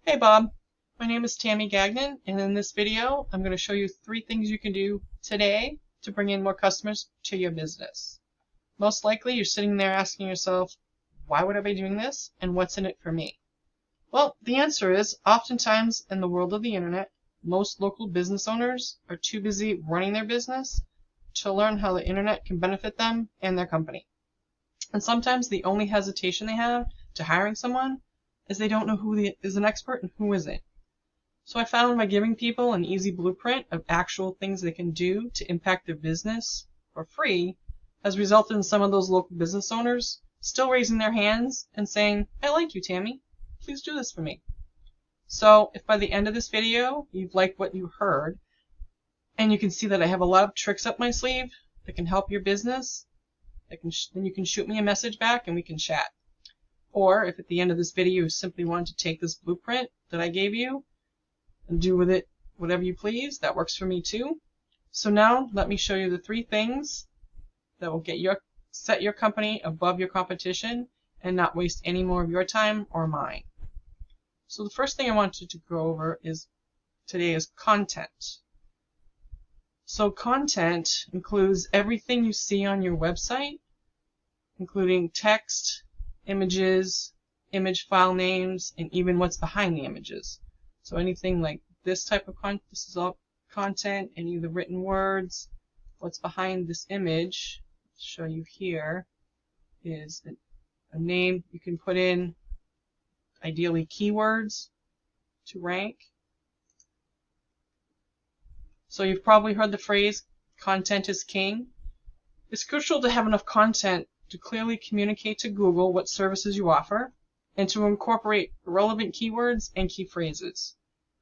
Hey Bob, my name is Tammy Gagnon, and in this video I'm going to show you 3 things you can do today to bring in more customers to your business. Most likely you're sitting there asking yourself, why would I be doing this and what's in it for me? Well, the answer is oftentimes in the world of the internet, most local business owners are too busy running their business to learn how the internet can benefit them and their company. And sometimes the only hesitation they have to hiring someone is they don't know who is an expert and who isn't. So I found by giving people an easy blueprint of actual things they can do to impact their business for free has resulted in some of those local business owners still raising their hands and saying, I like you, Tammy. Please do this for me. So if by the end of this video you've liked what you heard and you can see that I have a lot of tricks up my sleeve that can help your business, then you can shoot me a message back and we can chat. Or if at the end of this video you simply want to take this blueprint that I gave you and do with it whatever you please, that works for me too. So now let me show you the 3 things that will set your company above your competition and not waste any more of your time or mine. So the first thing I wanted to go over today is content. So content includes everything you see on your website, including text, images, image file names, and even what's behind the images. So anything like this type of content, this is all content, any of the written words, what's behind this image, I'll show you here, is a name you can put in, ideally keywords to rank. So you've probably heard the phrase, content is king. It's crucial to have enough content to clearly communicate to Google what services you offer and to incorporate relevant keywords and key phrases.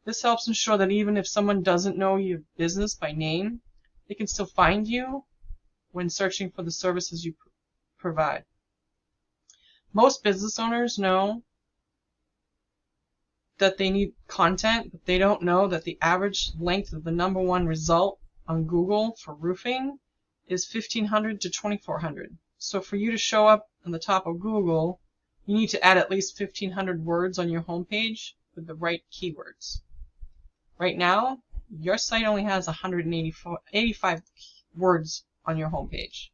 This helps ensure that even if someone doesn't know your business by name, they can still find you when searching for the services you provide. Most business owners know that they need content, but they don't know that the average length of the #1 result on Google for roofing is 1,500 to 2,400. So for you to show up on the top of Google, you need to add at least 1,500 words on your homepage with the right keywords. Right now, your site only has 185 words on your homepage.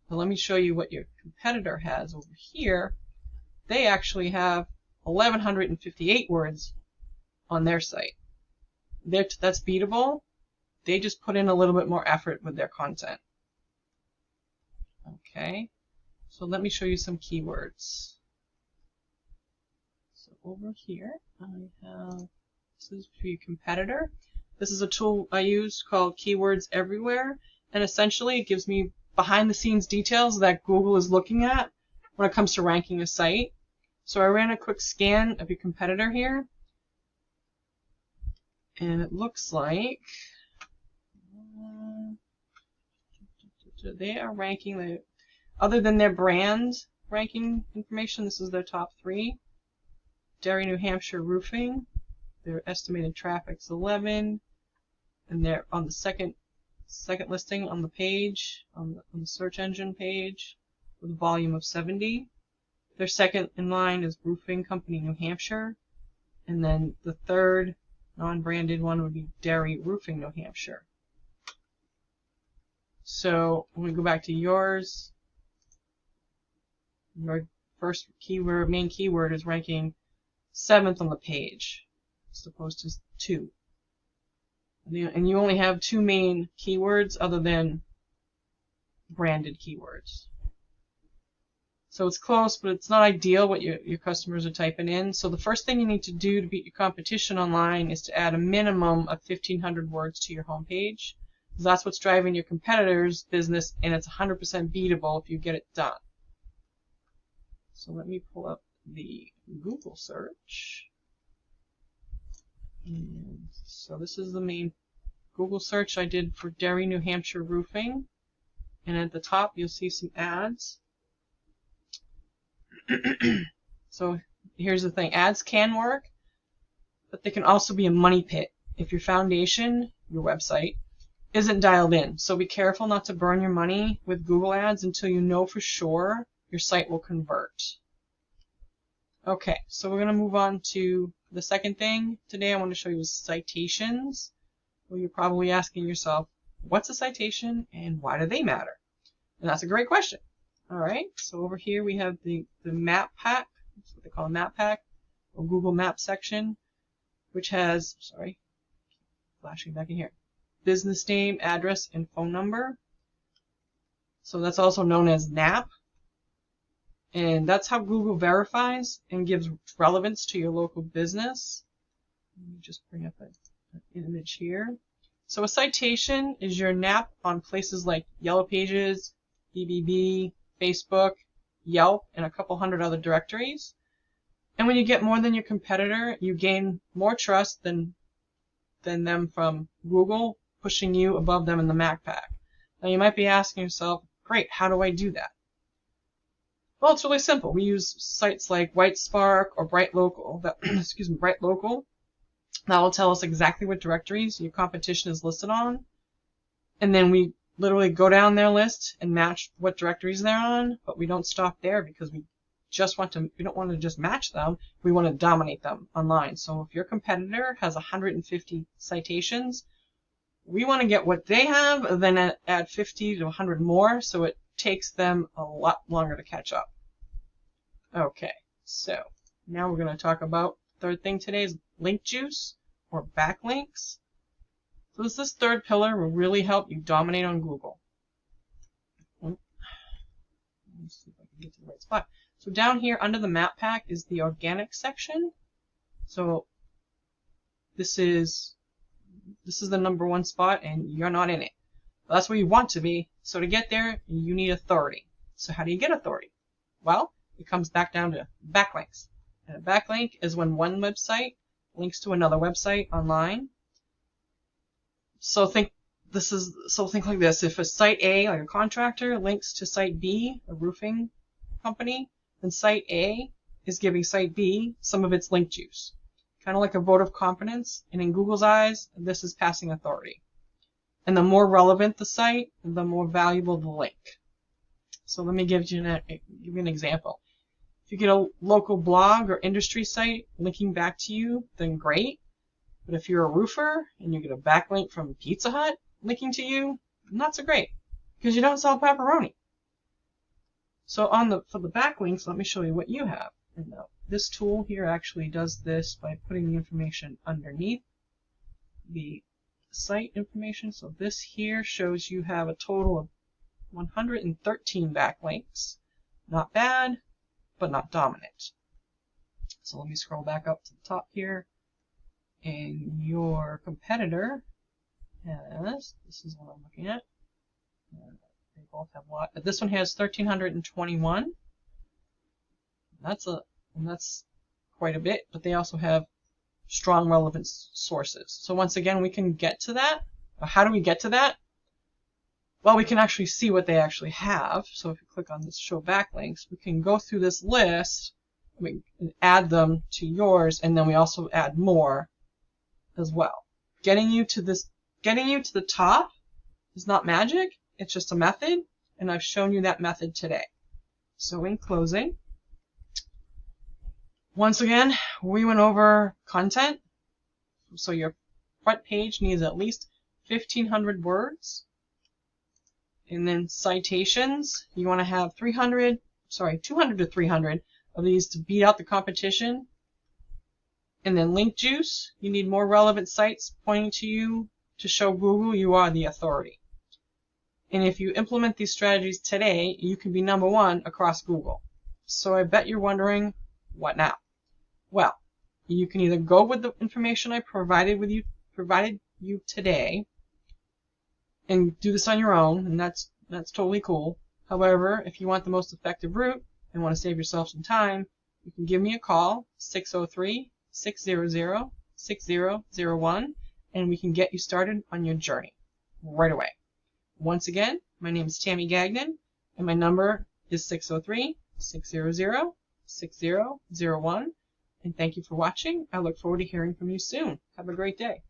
So let me show you what your competitor has over here. They actually have 1,158 words on their site. That's beatable. They just put in a little bit more effort with their content. Okay, so let me show you some keywords. So over here, I have, this is for your competitor. This is a tool I use called Keywords Everywhere, and essentially it gives me behind the scenes details that Google is looking at when it comes to ranking a site. So I ran a quick scan of your competitor here, and it looks like they are ranking, other than their brand ranking information, this is their top 3. Derry, New Hampshire roofing, their estimated traffic's 11, and they're on the second listing on the page, on the search engine page, with a volume of 70. Their second in line is Roofing Company, New Hampshire, and then the third non-branded one would be Derry Roofing, New Hampshire. So when we go back to yours, your first keyword, main keyword, is ranking 7th on the page, as opposed to 2. And you only have 2 main keywords other than branded keywords. So it's close, but it's not ideal what your customers are typing in. So the first thing you need to do to beat your competition online is to add a minimum of 1,500 words to your homepage. Because that's what's driving your competitor's business, and it's 100% beatable if you get it done. So let me pull up the Google search. And so this is the main Google search I did for Derry, New Hampshire roofing. And at the top you'll see some ads. So here's the thing, ads can work, but they can also be a money pit if your foundation, your website, isn't dialed in. So be careful not to burn your money with Google ads until you know for sure your site will convert. Okay, so we're going to move on to The second thing today I want to show you is citations. Well, you're probably asking yourself, what's a citation and why do they matter? And that's a great question. All right, so over here we have the map pack. That's what they call a map pack, or Google Maps section, which has, sorry, flashing back in here, business name, address, and phone number. So that's also known as NAP. And that's how Google verifies and gives relevance to your local business. Let me just bring up an image here. So a citation is your NAP on places like Yellow Pages, BBB, Facebook, Yelp, and a couple hundred other directories. And when you get more than your competitor, you gain more trust than them from Google, pushing you above them in the Mac pack. Now you might be asking yourself, great, how do I do that? Well, it's really simple. We use sites like WhiteSpark or BrightLocal. BrightLocal. That will tell us exactly what directories your competition is listed on, and then we literally go down their list and match what directories they're on. But we don't stop there because we don't want to just match them. We want to dominate them online. So if your competitor has 150 citations, we want to get what they have, then add 50 to 100 more, so it takes them a lot longer to catch up. Okay, so now we're going to talk about third thing today is link juice or backlinks. So this third pillar will really help you dominate on Google. Let me see if I can get to the right spot. So down here under the map pack is the organic section. So this is the #1 spot and you're not in it. That's where you want to be. So to get there, you need authority. So how do you get authority? Well, it comes back down to backlinks. And a backlink is when one website links to another website online. So think like this. If a site A, like a contractor, links to site B, a roofing company, then site A is giving site B some of its link juice. Kind of like a vote of confidence. And in Google's eyes, this is passing authority. And the more relevant the site, the more valuable the link. So let me give you an example. If you get a local blog or industry site linking back to you, then great. But if you're a roofer and you get a backlink from Pizza Hut linking to you, not so great, because you don't sell pepperoni. So for the backlinks, let me show you what you have. And this tool here actually does this by putting the information underneath the site information. So this here shows you have a total of 113 backlinks. Not bad, but not dominant. So let me scroll back up to the top here. And your competitor has, this is what I'm looking at. They both have a lot. But this one has 1,321. That's quite a bit, but they also have strong relevance sources. So once again, we can get to that. How do we get to that? Well, we can actually see what they actually have. So if you click on this show backlinks, we can go through this list, we can add them to yours, and then we also add more as well. Getting you to the top is not magic, it's just a method, and I've shown you that method today. So in closing, once again, we went over content. So your front page needs at least 1,500 words. And then citations, you want to have 200 to 300 of these to beat out the competition. And then link juice, you need more relevant sites pointing to you to show Google you are the authority. And if you implement these strategies today, you can be #1 across Google. So I bet you're wondering, what now? Well, you can either go with the information I provided you today and do this on your own, and that's totally cool. However, if you want the most effective route and want to save yourself some time, you can give me a call, 603-600-6001, and we can get you started on your journey right away. Once again, my name is Tammy Gagnon, and my number is 603-600-6001. And thank you for watching. I look forward to hearing from you soon. Have a great day.